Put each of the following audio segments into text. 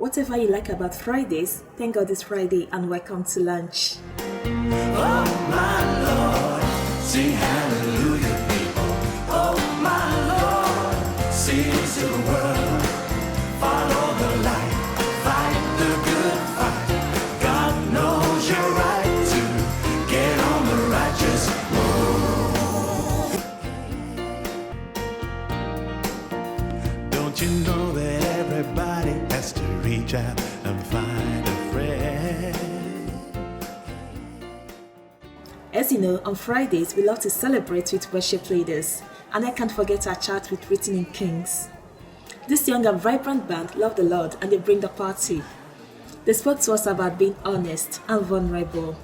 Whatever you like about Fridays, thank God it's Friday and welcome to lunch. Oh my Lord, sing hallelujah people. Oh my Lord, sing to the world. Follow the light, fight the good fight. God knows you're right to get on the righteous road. Don't you know that everybody has to reach out and find a friend? As you know, on Fridays we love to celebrate with worship leaders, and I can't forget our chat with Written in Kings. This young and vibrant band love the Lord and they bring the party. They spoke to us about being honest and vulnerable.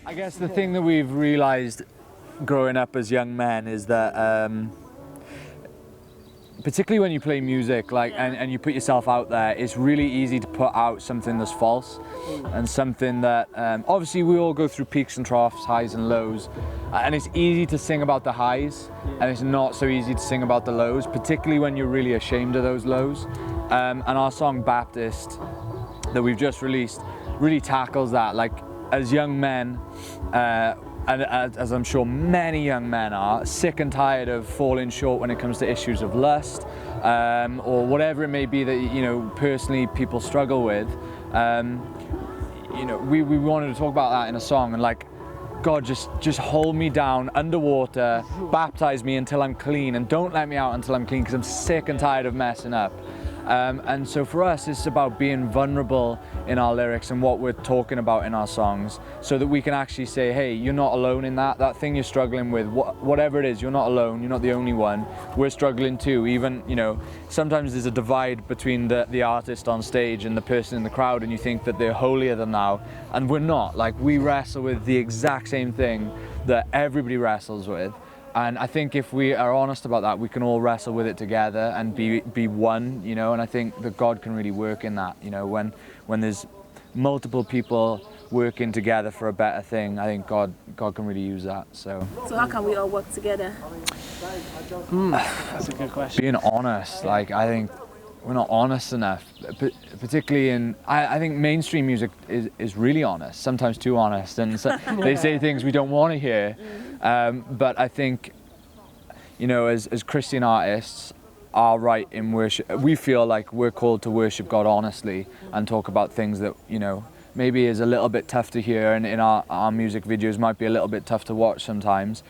I guess the thing that we've realised growing up as young men is that particularly when you play music and you put yourself out there, it's really easy to put out something that's false and something that obviously we all go through peaks and troughs, highs and lows, and it's easy to sing about the highs and it's not so easy to sing about the lows, particularly when you're really ashamed of those lows. And our song Baptist that we've just released really tackles that. Like, as young men, and as I'm sure many young men are, sick and tired of falling short when it comes to issues of lust, or whatever it may be that, you know, personally people struggle with. You know, we wanted to talk about that in a song, and like, God, just hold me down underwater, baptize me until I'm clean, and don't let me out until I'm clean, because I'm sick and tired of messing up. And so for us, it's about being vulnerable in our lyrics and what we're talking about in our songs, so that we can actually say, hey, you're not alone in that thing you're struggling with, whatever it is, you're not alone, you're not the only one, we're struggling too. Even, you know, sometimes there's a divide between the artist on stage and the person in the crowd, and you think that they're holier than thou, and we're not. Like, we wrestle with the exact same thing that everybody wrestles with. And I think if we are honest about that, we can all wrestle with it together and be one, you know. And I think that God can really work in that, you know, when there's multiple people working together for a better thing. I think God can really use that. So how can we all work together? That's a good question. Being honest, like, I think we're not honest enough, particularly in, I think mainstream music is really honest, sometimes too honest, and so they say things we don't want to hear. But I think, you know, as Christian artists, our right in worship, we feel like we're called to worship God honestly and talk about things that, you know, maybe is a little bit tough to hear, and in our music videos might be a little bit tough to watch sometimes,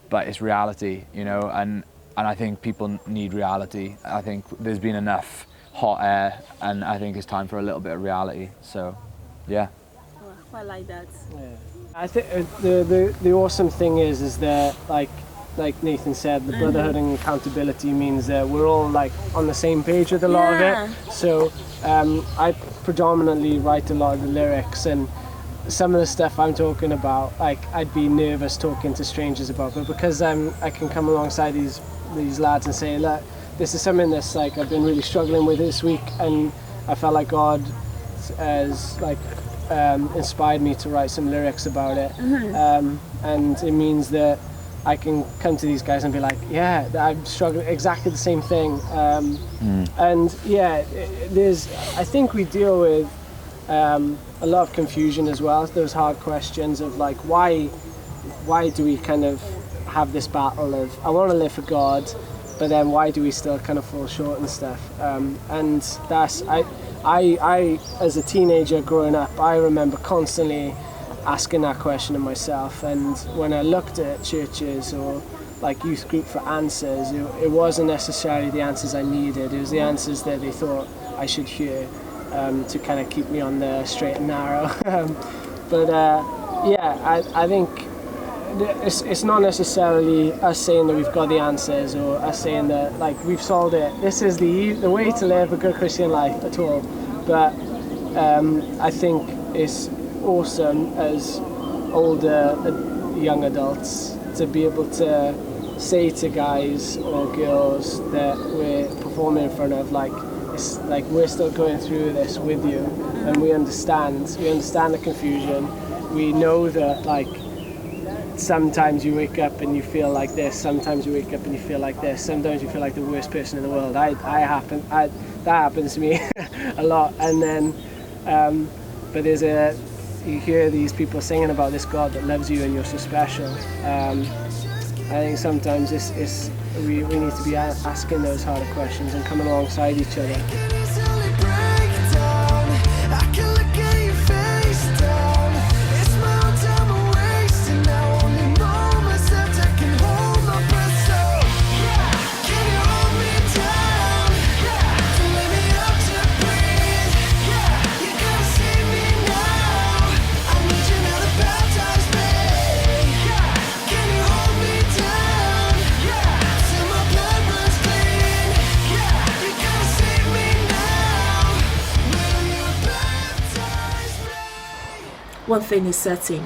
but it's reality, you know, and I think people need reality. I think there's been enough hot air, and I think it's time for a little bit of reality. So, yeah. I like that. Yeah. I think the awesome thing is that, like Nathan said, the brotherhood and accountability means that we're all like on the same page with a lot of it. So I predominantly write a lot of the lyrics, and some of the stuff I'm talking about, like, I'd be nervous talking to strangers about, but because I can come alongside these lads and say, look, this is something that's like I've been really struggling with this week, and I felt like God has like inspired me to write some lyrics about it. And it means that I can come to these guys and be like, yeah, I'm struggling exactly the same thing. And yeah, I think we deal with a lot of confusion as well, those hard questions of like, why do we kind of have this battle of, I want to live for God, but then why do we still kind of fall short and stuff? And that's, I as a teenager growing up, I remember constantly asking that question of myself, and when I looked at churches or like youth group for answers, it wasn't necessarily the answers I needed, it was the answers that they thought I should hear to kind of keep me on the straight and narrow. But yeah, I think it's not necessarily us saying that we've got the answers, or us saying that like we've solved it, this is the way to live a good Christian life at all. But I think it's awesome as older young adults to be able to say to guys or girls that we're performing in front of, like, it's like we're still going through this with you, and we understand the confusion. We know that, like, sometimes you wake up and you feel like this, sometimes you wake up and you feel like this, sometimes you feel like the worst person in the world. happens to me a lot. And then, but you hear these people singing about this God that loves you and you're so special. I think sometimes we need to be asking those harder questions and come alongside each other. One thing is certain,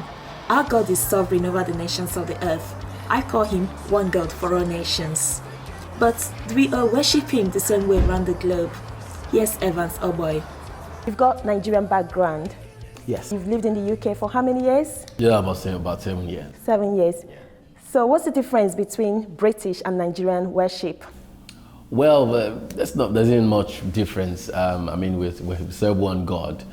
our God is sovereign over the nations of the earth. I call him one God for all nations. But do we all worship him the same way around the globe? Here's Evans Oboy. You've got Nigerian background. Yes. You've lived in the UK for how many years? Yeah, about 7 years. 7 years. So what's the difference between British and Nigerian worship? Well, there's isn't much difference. I mean, we serve one God,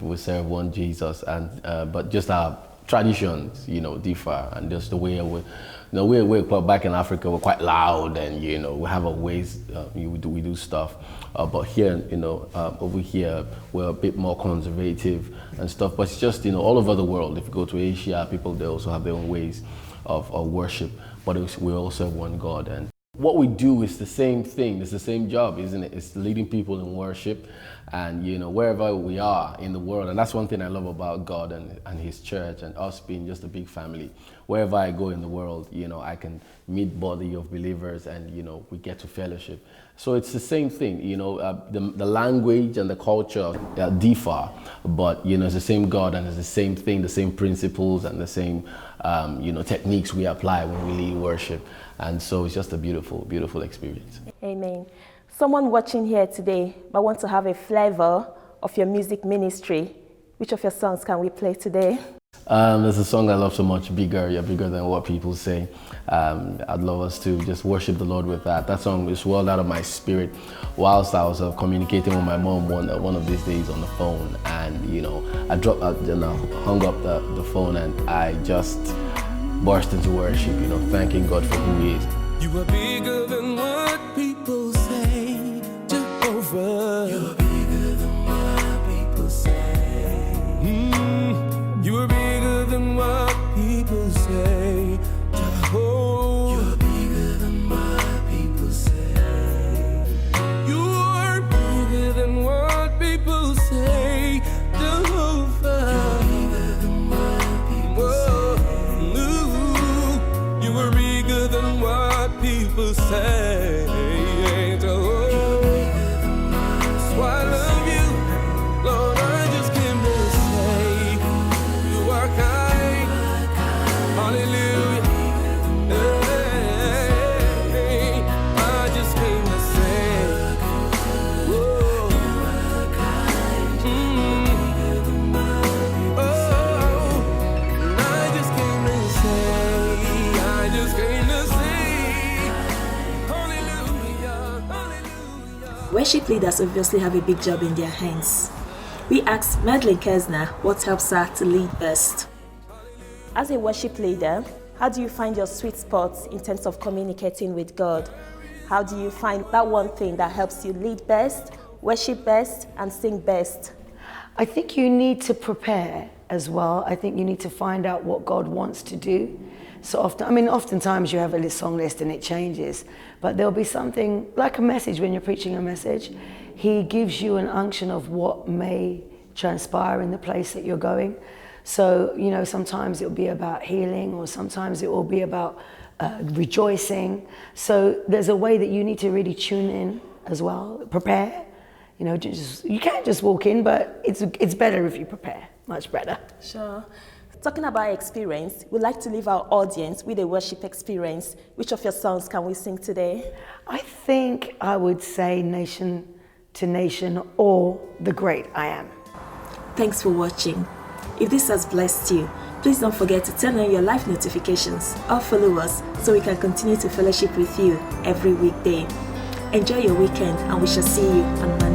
we serve one Jesus, and but just our traditions, differ, and just the way we're back in Africa, we're quite loud, and we have our ways we do stuff. But here, over here, we're a bit more conservative and stuff. But it's just all over the world. If you go to Asia, people they also have their own ways of worship. But we all serve one God, and what we do is the same thing. It's the same job, isn't it? It's leading people in worship, and wherever we are in the world. And that's one thing I love about God and His church and us being just a big family. Wherever I go in the world, I can meet body of believers, and we get to fellowship. So it's the same thing. The language and the culture differ, but it's the same God, and it's the same thing, the same principles and the same techniques we apply when we lead worship. And so it's just a beautiful, beautiful experience. Amen. Someone watching here today but want to have a flavor of your music ministry, which of your songs can we play today? There's a song I love so much, Bigger, You're Bigger Than What People Say. I'd love us to just worship the Lord with that. That song is well out of my spirit whilst I was communicating with my mom one of these days on the phone. And, I dropped out and I hung up the phone, and I just burst into worship, thanking God for who He is. You are bigger than what people say, Jehovah. You're bigger than what people say. You are bigger than what people say, Jehovah. You're bigger than what people say. You are bigger than what people say, Jehovah. You're bigger than what people say. You are bigger than what people say, Jehovah. So I love you, Lord. I just came to say you are kind. Hallelujah. Hey, I just came to say, whoa. Oh, I just came to say, I just came to say, hallelujah, hallelujah. Worship leaders obviously have a big job in their hands. We asked Madeleine Kesner what helps her to lead best. As a worship leader, how do you find your sweet spots in terms of communicating with God? How do you find that one thing that helps you lead best, worship best, and sing best? I think you need to prepare as well. I think you need to find out what God wants to do. So oftentimes you have a song list and it changes, but there'll be something like a message when you're preaching a message. He gives you an unction of what may transpire in the place that you're going. So, sometimes it'll be about healing, or sometimes it will be about rejoicing. So there's a way that you need to really tune in as well, prepare. You can't just walk in, but it's better if you prepare, much better. Sure. Talking about experience, we'd like to leave our audience with a worship experience. Which of your songs can we sing today? I think I would say Nation to Nation or The Great I Am. Thanks for watching. If this has blessed you, please don't forget to turn on your live notifications or follow us so we can continue to fellowship with you every weekday. Enjoy your weekend, and we shall see you on Monday.